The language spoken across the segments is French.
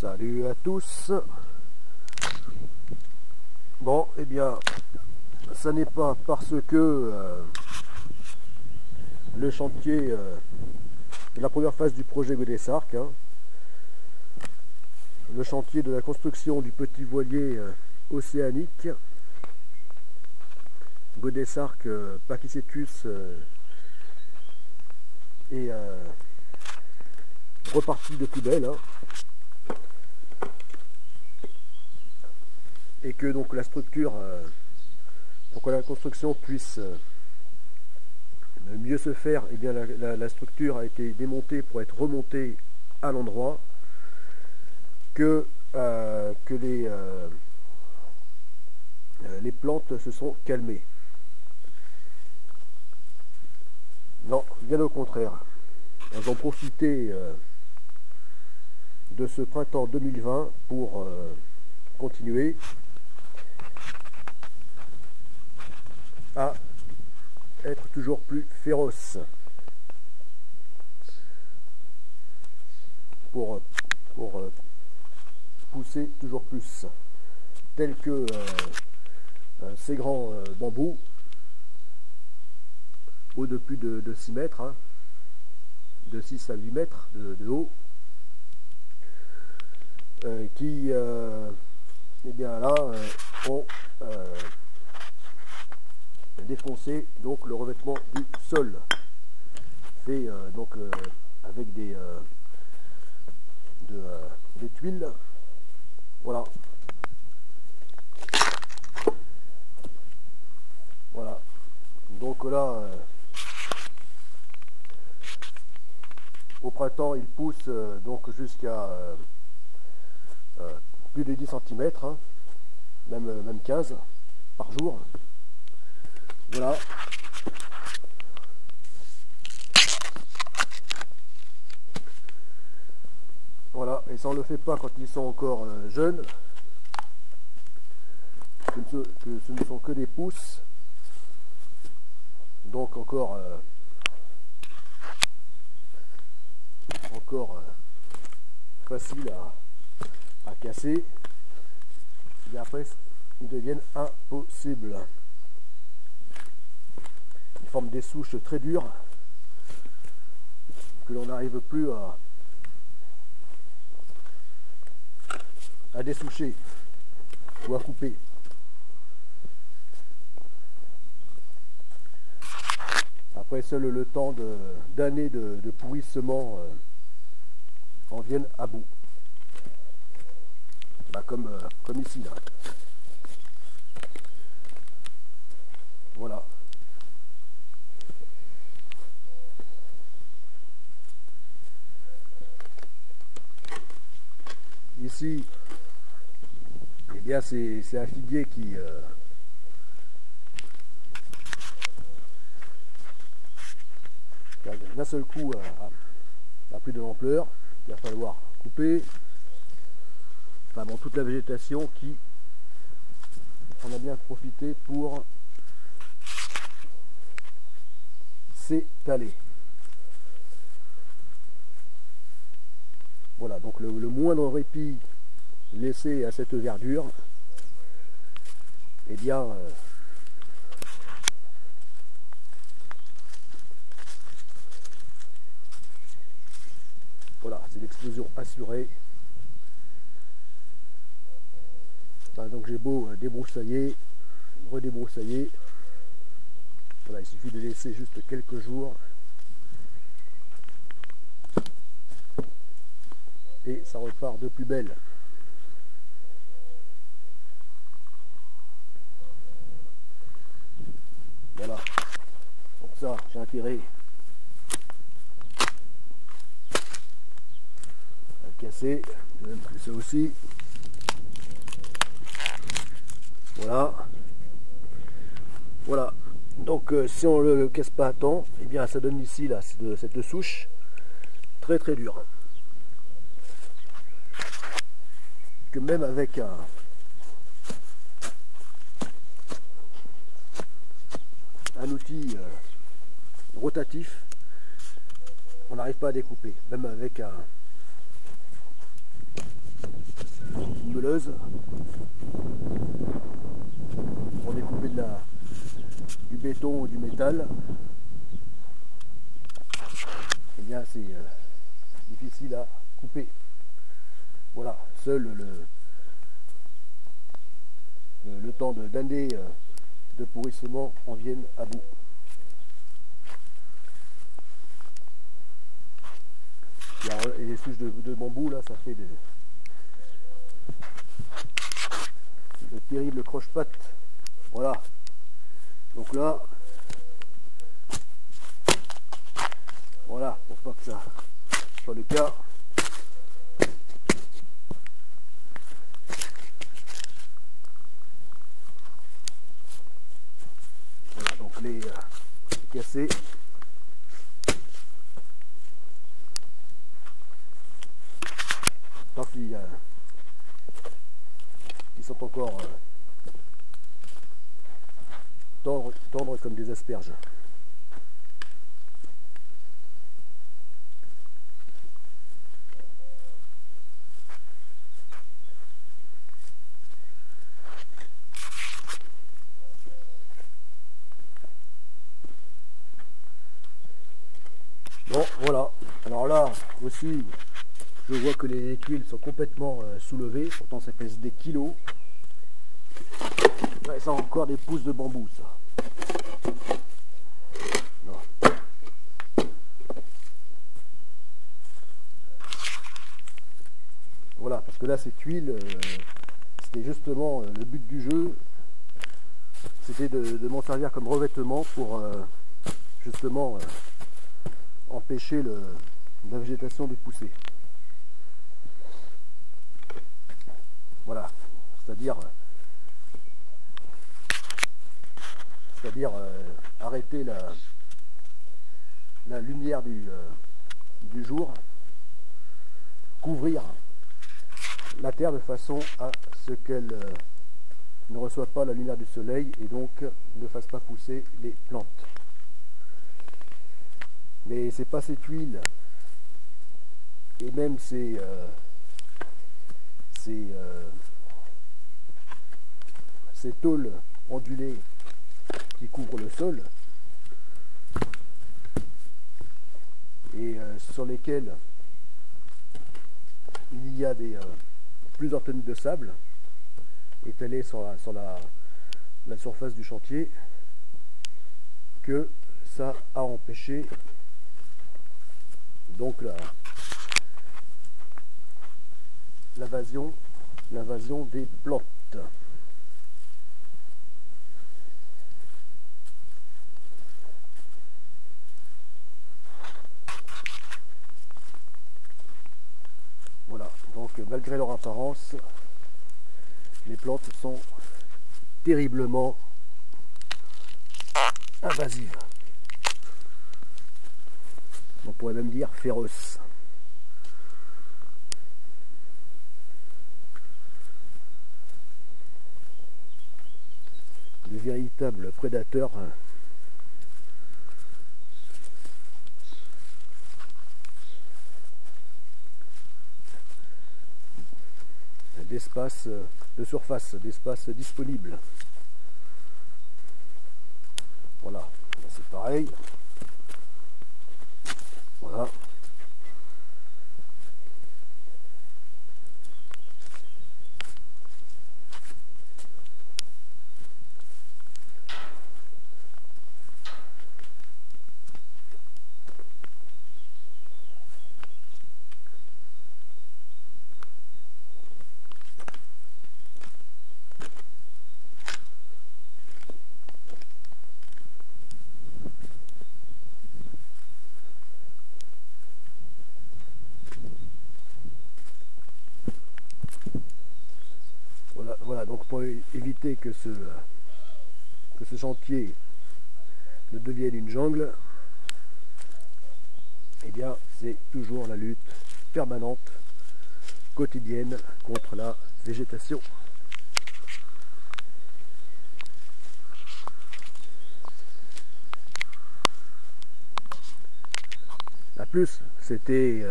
Salut à tous. Bon, eh bien, ça n'est pas parce que le chantier de la première phase du projet Godessarc, le chantier de la construction du petit voilier océanique Godessarc Pakicetus est reparti de plus belle, et que donc la structure, pour que la construction puisse mieux se faire, et bien la structure a été démontée pour être remontée à l'endroit, que les plantes se sont calmées. Non, bien au contraire. Elles ont profité de ce printemps 2020 pour continuer à être toujours plus féroces, pour pousser toujours plus, tels que ces grands bambous haut de plus de 6 mètres, de 6 à 8 mètres de haut, qui eh bien là ont défoncé donc le revêtement du sol, fait donc avec des tuiles. Voilà. Voilà. Donc là, au printemps, il pousse donc jusqu'à plus de 10 cm, même 15 par jour. Voilà. Voilà, et ça on ne le fait pas quand ils sont encore jeunes, que ce ne sont que des pousses, donc encore facile à casser, et après ils deviennent impossibles. Ils forment des souches très dures que l'on n'arrive plus à dessoucher ou à couper. Après, seul le temps d'années de pourrissement en viennent à bout. Comme ici là. Voilà. Ici, eh bien c'est un figuier qui d'un seul coup a pris de l'ampleur. Il va falloir couper. Enfin bon, toute la végétation qui en a bien profité pour s'étaler. Voilà, donc le moindre répit laissé à cette verdure, eh bien voilà, c'est l'explosion assurée. Enfin, donc j'ai beau débroussailler, redébroussailler, voilà, il suffit de laisser juste quelques jours et ça repart de plus belle. Voilà, pour ça j'ai intérêt à casser, je vais mettre ça aussi. Voilà. Voilà. Donc si on le casse pas à temps, eh bien ça donne ici là cette souche très très dure. Que même avec un outil rotatif, on n'arrive pas à découper, même avec meuleuse pour découper du béton ou du métal. Eh bien c'est difficile à couper. Voilà, seul le temps d'années de pourrissement en viennent à bout. Et les souches de bambou là, ça fait de terribles croche-pattes. Voilà. Donc là, voilà, pour pas que ça soit le cas. Voilà, donc les cassés. Tant qu'ils sont encore tendres comme des asperges. Bon, voilà. Alors là aussi, je vois que les tuiles sont complètement soulevées. Pourtant, ça pèse des kilos. Ouais, ça a encore des pousses de bambou, ça. Non. Voilà, parce que là, ces tuiles, c'était justement le but du jeu. C'était de m'en servir comme revêtement pour justement empêcher la végétation de pousser. Voilà, c'est-à-dire arrêter la lumière du jour, couvrir la terre de façon à ce qu'elle ne reçoive pas la lumière du soleil et donc ne fasse pas pousser les plantes. Mais c'est pas ces tuiles et même ces tôles ondulées qui couvrent le sol et sur lesquelles il y a plusieurs tonnes de sable étalées sur la surface du chantier que ça a empêché donc l'invasion des plantes. Voilà, donc malgré leur apparence, les plantes sont terriblement invasives. On pourrait même dire féroces. De véritables prédateurs d'espace de surface, d'espace disponible. Voilà, c'est pareil. Voilà. Voilà, donc pour éviter que ce chantier ne devienne une jungle, eh bien c'est toujours la lutte permanente, quotidienne contre la végétation. La plus, c'était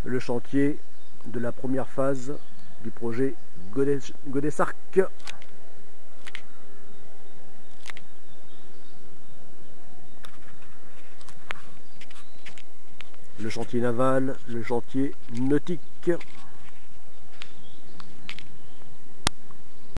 le chantier de la première phase du projet Godessarc. Le chantier naval, le chantier nautique.